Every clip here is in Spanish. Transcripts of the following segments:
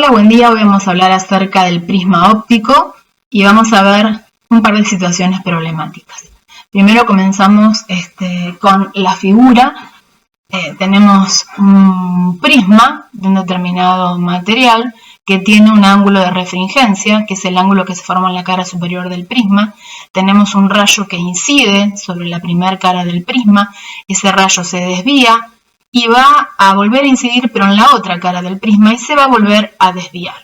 Hola, buen día. Hoy vamos a hablar acerca del prisma óptico y vamos a ver un par de situaciones problemáticas. Primero comenzamos con la figura. Tenemos un prisma de un determinado material que tiene un ángulo de refringencia, que es el ángulo que se forma en la cara superior del prisma. Tenemos un rayo que incide sobre la primera cara del prisma. Ese rayo se desvía y va a volver a incidir, pero en la otra cara del prisma, y se va a volver a desviar.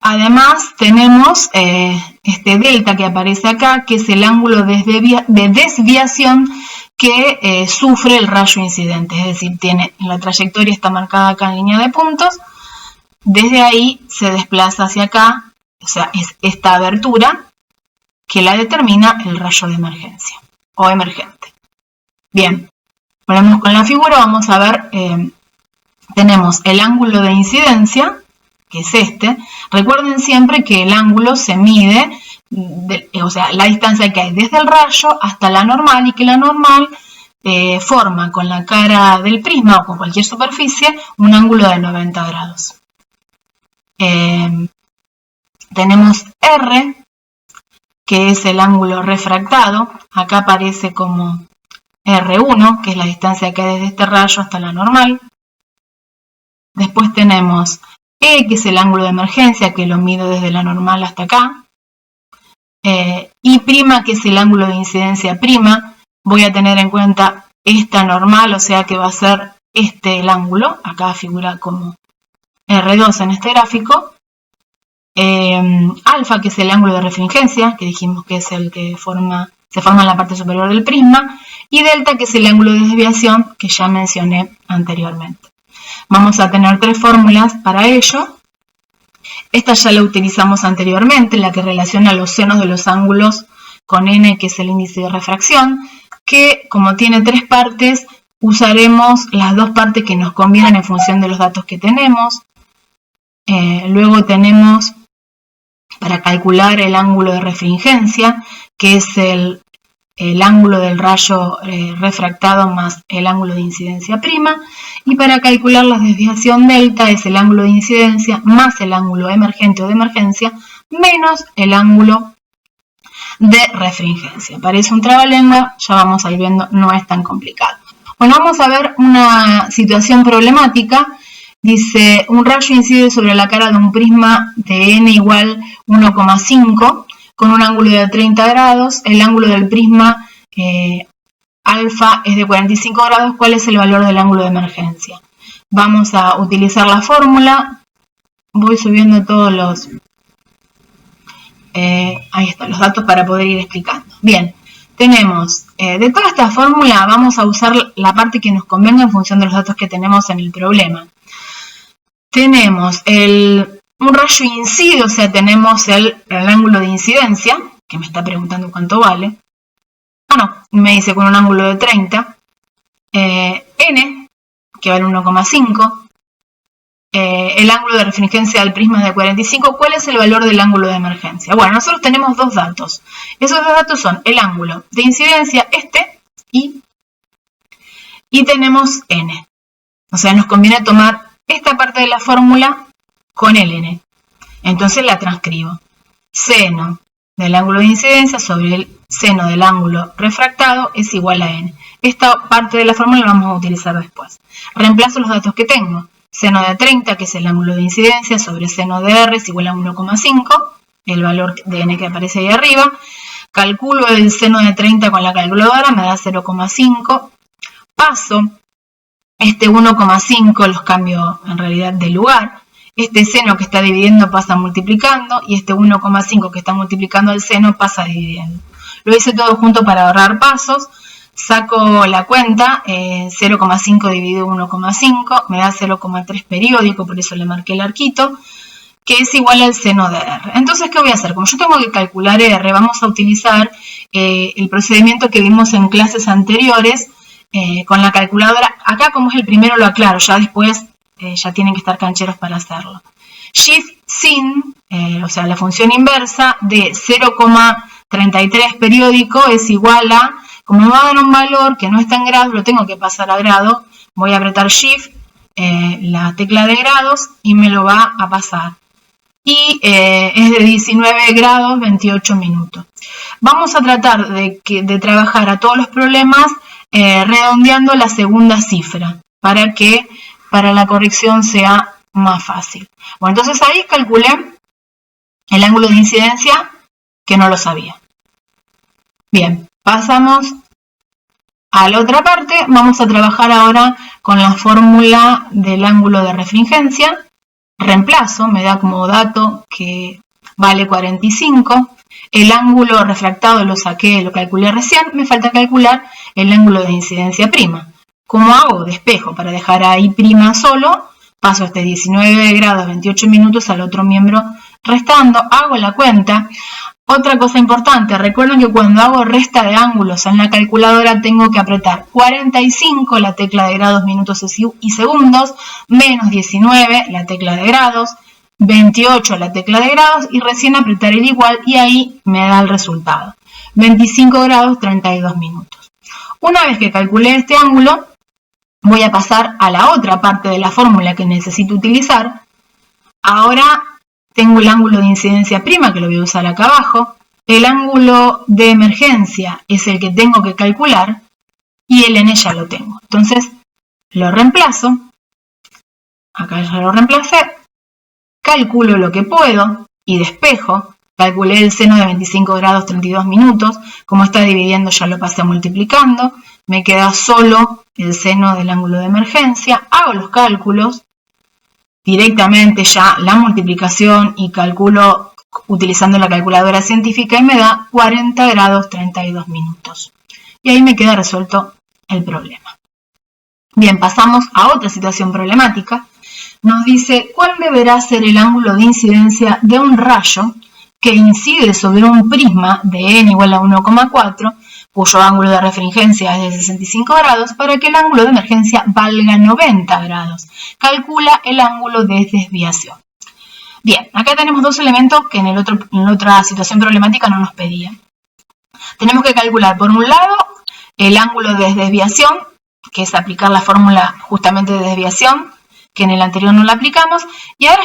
Además tenemos este delta que aparece acá, que es el ángulo de desviación que sufre el rayo incidente, es decir, la trayectoria está marcada acá en línea de puntos, desde ahí se desplaza hacia acá, o sea, es esta abertura que la determina el rayo de emergencia o emergente. Bien, volvemos con la figura, vamos a ver, tenemos el ángulo de incidencia, que es este. Recuerden siempre que el ángulo se mide, o sea, la distancia que hay desde el rayo hasta la normal, y que la normal forma con la cara del prisma o con cualquier superficie un ángulo de 90 grados. Tenemos R, que es el ángulo refractado. Acá aparece como R1, que es la distancia que hay desde este rayo hasta la normal. Después tenemos E, que es el ángulo de emergencia, que lo mido desde la normal hasta acá. I', que es el ángulo de incidencia prima. Voy a tener en cuenta esta normal, o sea que va a ser el ángulo. Acá figura como R2 en este gráfico. Alfa, que es el ángulo de refringencia, que dijimos que es el que se forma en la parte superior del prisma. Y delta, que es el ángulo de desviación, que ya mencioné anteriormente. Vamos a tener tres fórmulas para ello. Esta ya la utilizamos anteriormente, la que relaciona los senos de los ángulos con n, que es el índice de refracción, que como tiene tres partes, usaremos las dos partes que nos convienen en función de los datos que tenemos. Luego tenemos, para calcular el ángulo de refringencia, que es el ángulo del rayo refractado más el ángulo de incidencia prima, y para calcular la desviación delta es el ángulo de incidencia más el ángulo emergente o de emergencia menos el ángulo de refringencia. Parece un trabalengua, ya vamos a ir viendo, no es tan complicado. Bueno, vamos a ver una situación problemática. Dice, un rayo incide sobre la cara de un prisma de n igual 1,5 con un ángulo de 30 grados. El ángulo del prisma alfa es de 45 grados. ¿Cuál es el valor del ángulo de emergencia? Vamos a utilizar la fórmula. Voy subiendo todos los... ahí están los datos para poder ir explicando. Bien, tenemos, de toda esta fórmula vamos a usar la parte que nos convenga en función de los datos que tenemos en el problema. Tenemos un rayo incide, o sea, tenemos el ángulo de incidencia, que me está preguntando cuánto vale. Me dice con un ángulo de 30. N, que vale 1,5. El ángulo de refringencia del prisma es de 45. ¿Cuál es el valor del ángulo de emergencia? Bueno, nosotros tenemos dos datos. Esos dos datos son el ángulo de incidencia, y tenemos N. O sea, nos conviene tomar esta parte de la fórmula con el n. Entonces la transcribo. Seno del ángulo de incidencia sobre el seno del ángulo refractado es igual a n. Esta parte de la fórmula la vamos a utilizar después. Reemplazo los datos que tengo. Seno de 30, que es el ángulo de incidencia, sobre seno de r es igual a 1,5, el valor de n que aparece ahí arriba. Calculo el seno de 30 con la calculadora, me da 0,5. Paso este 1,5 los cambio en realidad de lugar. Este seno que está dividiendo pasa multiplicando y este 1,5 que está multiplicando el seno pasa dividiendo. Lo hice todo junto para ahorrar pasos. Saco la cuenta, 0,5 dividido 1,5 me da 0,3 periódico, por eso le marqué el arquito, que es igual al seno de R. Entonces, ¿qué voy a hacer? Como yo tengo que calcular R, vamos a utilizar el procedimiento que vimos en clases anteriores, con la calculadora. Acá, como es el primero, lo aclaro, ya después ya tienen que estar cancheros para hacerlo. Shift sin, o sea, la función inversa de 0,33 periódico es igual a Como me va a dar un valor que no está en grados, lo tengo que pasar a grado. Voy a apretar Shift, la tecla de grados, y me lo va a pasar. Y es de 19 grados 28 minutos. Vamos a tratar de trabajar a todos los problemas redondeando la segunda cifra para que para la corrección sea más fácil. Bueno, entonces ahí calculé el ángulo de incidencia que no lo sabía. Bien, pasamos a la otra parte. Vamos a trabajar ahora con la fórmula del ángulo de refringencia. Reemplazo, me da como dato que vale 45. El ángulo refractado lo saqué, lo calculé recién. Me falta calcular el ángulo de incidencia prima. ¿Cómo hago? Despejo para dejar ahí prima solo. Paso este 19 grados 28 minutos al otro miembro restando. Hago la cuenta. Otra cosa importante, recuerden que cuando hago resta de ángulos en la calculadora tengo que apretar 45, la tecla de grados, minutos y segundos, menos 19, la tecla de grados, 28, la tecla de grados, y recién apretar el igual, y ahí me da el resultado. 25 grados, 32 minutos. Una vez que calculé este ángulo, voy a pasar a la otra parte de la fórmula que necesito utilizar. Ahora tengo el ángulo de incidencia prima, que lo voy a usar acá abajo. El ángulo de emergencia es el que tengo que calcular. Y el N ya lo tengo. Entonces, lo reemplazo. Acá ya lo reemplacé. Calculo lo que puedo y despejo. Calculé el seno de 25 grados 32 minutos. Como está dividiendo, ya lo pasé multiplicando. Me queda solo el seno del ángulo de emergencia. Hago los cálculos. Directamente ya la multiplicación y calculo utilizando la calculadora científica y me da 40 grados 32 minutos. Y ahí me queda resuelto el problema. Bien, pasamos a otra situación problemática. Nos dice cuál deberá ser el ángulo de incidencia de un rayo que incide sobre un prisma de n igual a 1,4, cuyo ángulo de refringencia es de 65 grados, para que el ángulo de emergencia valga 90 grados. Calcula el ángulo de desviación. Bien, acá tenemos dos elementos que en la otra situación problemática no nos pedían. Tenemos que calcular, por un lado, el ángulo de desviación, que es aplicar la fórmula justamente de desviación, que en el anterior no la aplicamos, y ahora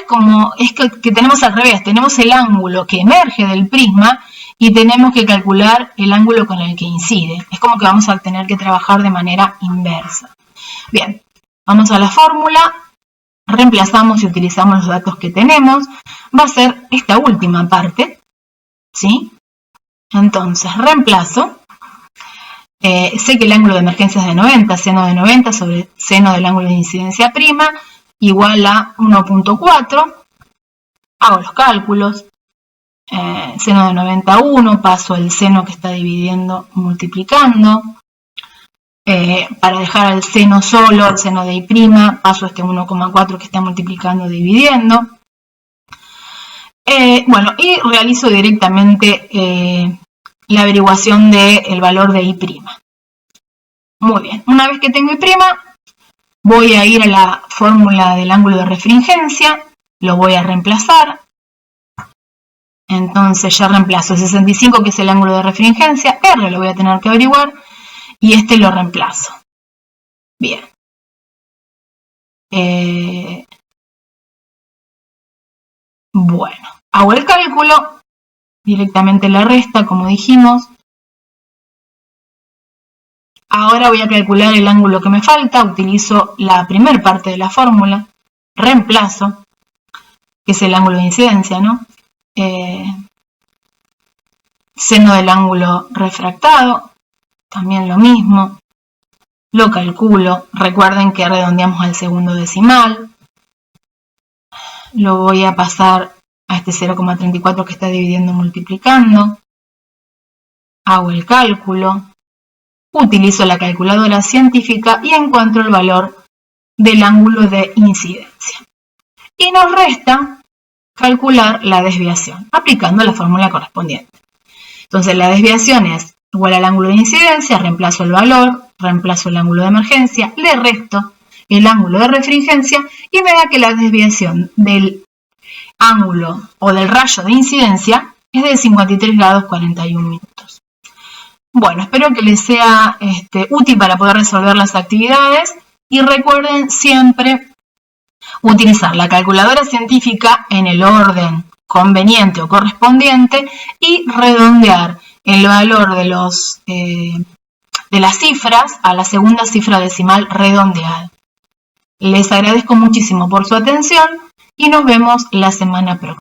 es que tenemos al revés, tenemos el ángulo que emerge del prisma y tenemos que calcular el ángulo con el que incide. Es como que vamos a tener que trabajar de manera inversa. Bien, vamos a la fórmula, reemplazamos y utilizamos los datos que tenemos. Va a ser esta última parte, ¿sí? Entonces, reemplazo. Sé que el ángulo de emergencia es de 90, seno de 90 sobre seno del ángulo de incidencia prima, igual a 1.4. Hago los cálculos. Seno de 91, paso el seno que está dividiendo multiplicando. Para dejar el seno solo, el seno de I', paso este 1,4 que está multiplicando dividiendo. Bueno, y realizo directamente la averiguación del valor de I'. Muy bien, una vez que tengo I', voy a ir a la fórmula del ángulo de refringencia, lo voy a reemplazar. Entonces ya reemplazo 65, que es el ángulo de refringencia, R lo voy a tener que averiguar, y este lo reemplazo. Bien. Bueno, hago el cálculo, directamente la resta, como dijimos. Ahora voy a calcular el ángulo que me falta, utilizo la primera parte de la fórmula, reemplazo, que es el ángulo de incidencia, ¿no? Seno del ángulo refractado, también lo mismo, lo calculo, recuerden que redondeamos al segundo decimal, lo voy a pasar a este 0,34 que está dividiendo multiplicando, hago el cálculo, utilizo la calculadora científica y encuentro el valor del ángulo de incidencia. Y nos resta calcular la desviación, aplicando la fórmula correspondiente. Entonces la desviación es igual al ángulo de incidencia, reemplazo el valor, reemplazo el ángulo de emergencia, le resto el ángulo de refringencia y me da que la desviación del ángulo o del rayo de incidencia es de 53 grados 41 minutos. Bueno, espero que les sea útil para poder resolver las actividades y recuerden siempre utilizar la calculadora científica en el orden conveniente o correspondiente y redondear el valor de las cifras a la segunda cifra decimal redondeada. Les agradezco muchísimo por su atención y nos vemos la semana próxima.